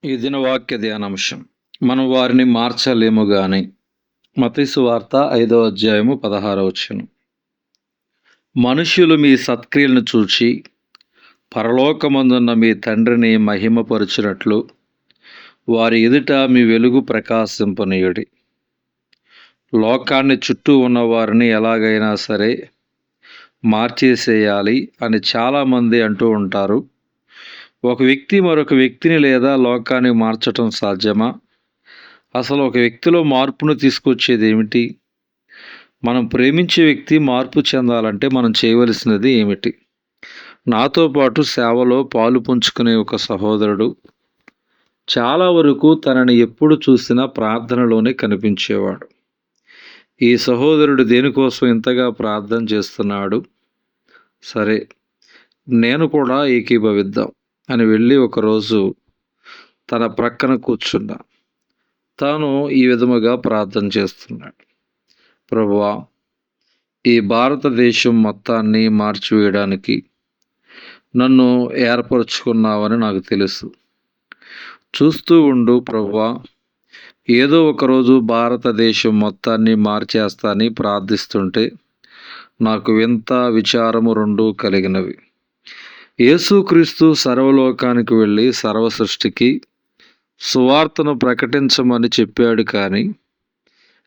ఈ దిన వాక్య ధ్యానాంశం. మనం వారిని మార్చలేము గాని. మత్తయి సువార్త 5వ అధ్యాయము 16వ వచనం. మనుష్యులు మీ సత్క్రియలను చూచి పరలోకమందున్న మీ తండ్రిని మహిమపరచునట్లు వారి ఎదుట మీ వెలుగు ప్రకాశింపనీయుడి. లోకాన్ని చుట్టూ ఉన్న వారిని ఎలాగైనా సరే మార్చేసేయాలి అని చాలామంది అంటూ ఉంటారు. ఒక వ్యక్తి మరొక వ్యక్తిని లేదా లోకాన్ని మార్చటం సాధ్యమా? అసలు ఒక వ్యక్తిలో మార్పును తీసుకొచ్చేది ఏమిటి? మనం ప్రేమించే వ్యక్తి మార్పు చెందాలంటే మనం చేయవలసినది ఏమిటి? నాతో పాటు సేవలో పాలు పంచుకునే ఒక సహోదరుడు చాలా వరకు తనని ఎప్పుడు చూసినా ప్రార్థనలోనే కనిపించేవాడు. ఈ సహోదరుడు దేనికోసం ఇంతగా ప్రార్థన చేస్తున్నాడు? సరే, నేను కూడా ఏకీభవిద్దాం అని వెళ్ళి ఒకరోజు తన ప్రక్కన కూర్చున్నా. తాను ఈ విధముగా ప్రార్థన చేస్తున్నాడు. ప్రభువా, ఈ భారతదేశం మొత్తాన్ని మార్చివేయడానికి నన్ను ఏర్పరచుకున్నావని నాకు తెలుసు. చూస్తూ ఉండు ప్రభువా, ఏదో ఒకరోజు భారతదేశం మొత్తాన్ని మార్చేస్తానని ప్రార్థిస్తుంటే నాకు వింత విచారము రెండూ కలిగినవి. యేసుక్రీస్తు సర్వలోకానికి వెళ్ళి సర్వ సృష్టికి సువార్తను ప్రకటించమని చెప్పాడు, కానీ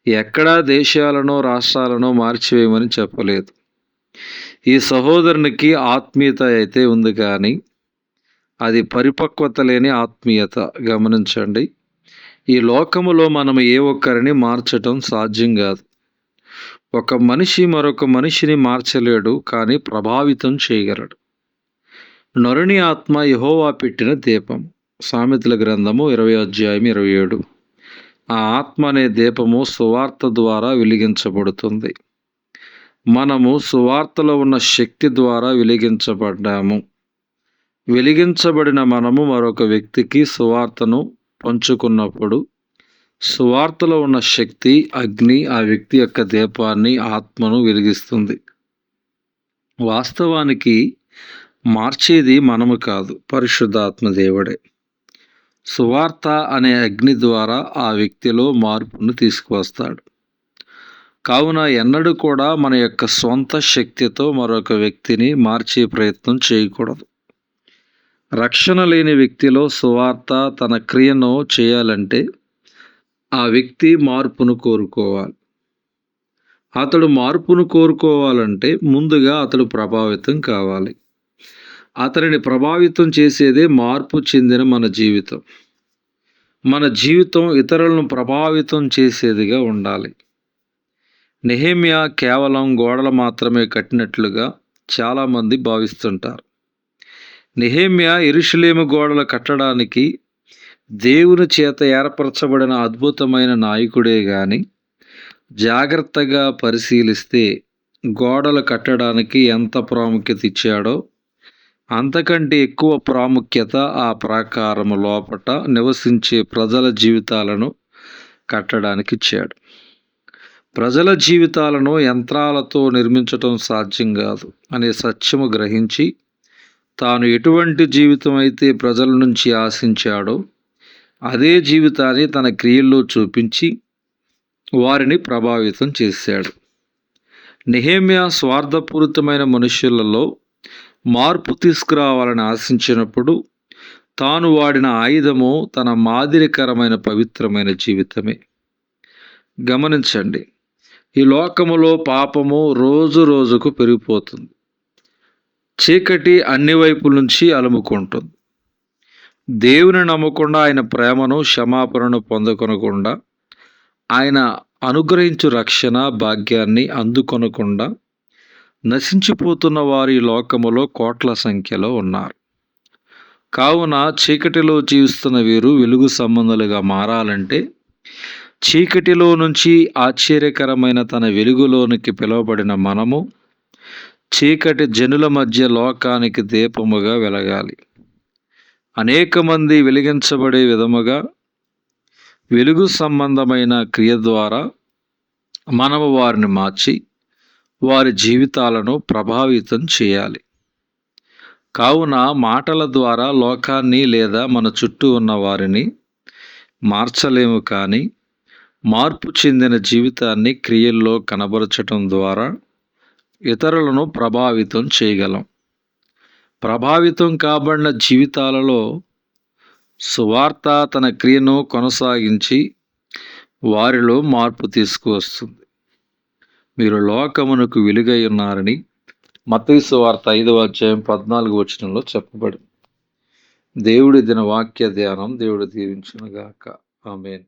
ఎక్కడా దేశాలను రాష్ట్రాలను మార్చివేయమని చెప్పలేదు. ఈ సహోదరునికి ఆత్మీయత అయితే ఉంది, కానీ అది పరిపక్వత లేని ఆత్మీయత. గమనించండి, ఈ లోకములో మనం ఏ ఒక్కరిని మార్చటం సాధ్యం కాదు. ఒక మనిషి మరొక మనిషిని మార్చలేడు, కానీ ప్రభావితం చేయగలడు. నరుని ఆత్మ యెహోవా పెట్టిన దీపం. సామెతల గ్రంథము 20వ అధ్యాయం 27. ఆ ఆత్మ అనే దీపము సువార్త ద్వారా వెలిగించబడుతుంది. మనము సువార్తలో ఉన్న శక్తి ద్వారా వెలిగించబడ్డాము. వెలిగించబడిన మనము మరొక వ్యక్తికి సువార్తను పంచుకున్నప్పుడు సువార్తలో ఉన్న శక్తి అగ్ని ఆ వ్యక్తి యొక్క దీపాన్ని, ఆత్మను వెలిగిస్తుంది. వాస్తవానికి మార్చేది మనము కాదు, పరిశుద్ధాత్మ దేవుడే. సువార్త అనే అగ్ని ద్వారా ఆ వ్యక్తిలో మార్పును తీసుకువస్తాడు. కావున ఎన్నడూ కూడా మన యొక్క సొంత శక్తితో మరొక వ్యక్తిని మార్చే ప్రయత్నం చేయకూడదు. రక్షణ లేని వ్యక్తిలో సువార్త తన క్రియను చేయాలంటే ఆ వ్యక్తి మార్పును కోరుకోవాలి. అతడు మార్పును కోరుకోవాలంటే ముందుగా అతడు ప్రభావితం కావాలి. అతనిని ప్రభావితం చేసేదే మార్పు చెందిన మన జీవితం. మన జీవితం ఇతరులను ప్రభావితం చేసేదిగా ఉండాలి. నెహెమ్యా కేవలం గోడలు మాత్రమే కట్టినట్లుగా చాలామంది భావిస్తుంటారు. నెహెమ్యా యెరూషలేము గోడలు కట్టడానికి దేవుని చేత ఏర్పరచబడిన అద్భుతమైన నాయకుడే గాని, జాగ్రత్తగా పరిశీలిస్తే గోడలు కట్టడానికి ఎంత ప్రాముఖ్యత ఇచ్చాడో అంతకంటే ఎక్కువ ప్రాముఖ్యత ఆ ప్రాకారము లోపట నివసించే ప్రజల జీవితాలను కట్టడానికి ఇచ్చాడు. ప్రజల జీవితాలను యంత్రాలతో నిర్మించటం సాధ్యం కాదు అనే సత్యము గ్రహించి తాను ఎటువంటి జీవితం అయితే ప్రజల నుంచి ఆశించాడో అదే జీవితాన్ని తన క్రియల్లో చూపించి వారిని ప్రభావితం చేశాడు. నెహెమ్యా స్వార్థపూరితమైన మనుష్యులలో మార్పు తీసుకురావాలని ఆశించినప్పుడు తాను వాడిన ఆయుధము తన మాదిరికరమైన పవిత్రమైన జీవితమే. గమనించండి, ఈ లోకములో పాపము రోజు రోజుకు పెరిగిపోతుంది. చీకటి అన్ని వైపుల నుంచి అలుముకుంటుంది. దేవుని నమ్మకుండా, ఆయన ప్రేమను క్షమాపణను పొందుకొనకుండా, ఆయన అనుగ్రహించు రక్షణ భాగ్యాన్ని అందుకొనకుండా నశించిపోతున్న వారి లోకములో కోట్ల సంఖ్యలో ఉన్నారు. కావున చీకటిలో జీవిస్తున్న వీరు వెలుగు సంబంధులుగా మారాలంటే చీకటిలో నుంచి ఆశ్చర్యకరమైన తన వెలుగులోనికి పిలువబడిన మనము చీకటి జనుల మధ్య లోకానికి దీపముగా వెలగాలి. అనేక మంది వెలిగించబడే విధముగా వెలుగు సంబంధమైన క్రియ ద్వారా మనము వారిని మార్చి వారి జీవితాలను ప్రభావితం చేయాలి. కావున మాటల ద్వారా లోకాన్ని లేదా మన చుట్టూ ఉన్న వారిని మార్చలేము, కానీ మార్పు చెందిన జీవితాన్ని క్రియల్లో కనబరచటం ద్వారా ఇతరులను ప్రభావితం చేయగలం. ప్రభావితం కాబడిన జీవితాలలో సువార్త తన క్రియను కొనసాగించి వారిలో మార్పు తీసుకువస్తుంది. మీరు లోకమునకు వెలుగై ఉన్నారని మత్తయి సువార్త 5వ అధ్యాయం 14వ వచనంలో చెప్పబడింది. దేవుడి దిన వాక్య ధ్యానం దేవుడు దీవించునుగాక. ఆమేన్.